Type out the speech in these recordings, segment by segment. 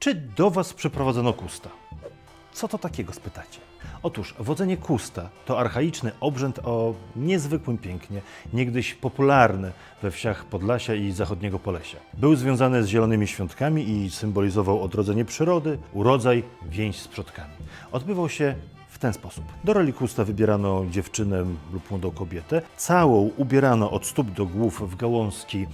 Czy do Was przyprowadzono kusta? Co to takiego, spytacie? Otóż wodzenie kusta to archaiczny obrzęd o niezwykłym pięknie, niegdyś popularny we wsiach Podlasia i zachodniego Polesia. Był związany z zielonymi świątkami i symbolizował odrodzenie przyrody, urodzaj, więź z przodkami. Odbywał się w ten sposób. Do roli kusta wybierano dziewczynę lub młodą kobietę. Całą ubierano od stóp do głów w gałązki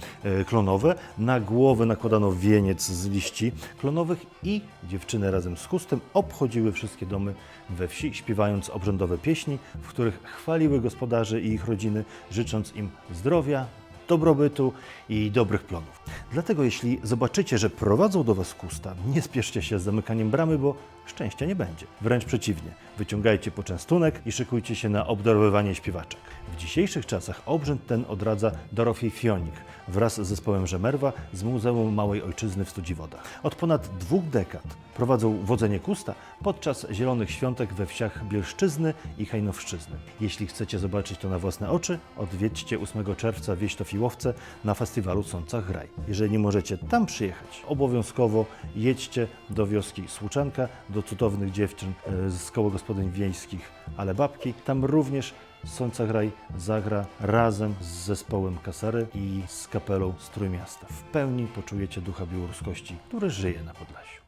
klonowe. Na głowę nakładano wieniec z liści klonowych i dziewczyny razem z kustem obchodziły wszystkie domy we wsi, śpiewając obrzędowe pieśni, w których chwaliły gospodarzy i ich rodziny, życząc im zdrowia, dobrobytu i dobrych plonów. Dlatego jeśli zobaczycie, że prowadzą do Was kusta, nie spieszcie się z zamykaniem bramy, bo szczęścia nie będzie. Wręcz przeciwnie, wyciągajcie poczęstunek i szykujcie się na obdarowywanie śpiewaczek. W dzisiejszych czasach obrzęd ten odradza Dorofej Fionik wraz z zespołem Żemerwa z Muzeum Małej Ojczyzny w Studziwodach. Od ponad 2 dekad prowadzą wodzenie kusta podczas zielonych świątek we wsiach Bielszczyzny i Hajnowszczyzny. Jeśli chcecie zobaczyć to na własne oczy, odwiedźcie 8 czerwca wieś Tofiłowce na festiwalu Sącach Graj. Jeżeli nie możecie tam przyjechać, obowiązkowo jedźcie do wioski Słuczanka, do cudownych dziewczyn z koła gospodyń wiejskich Ale Babki. Tam również Sącach Graj zagra razem z zespołem Kasery i z kapelą z Trójmiasta. W pełni poczujecie ducha białoruskości, który żyje na Podlasiu.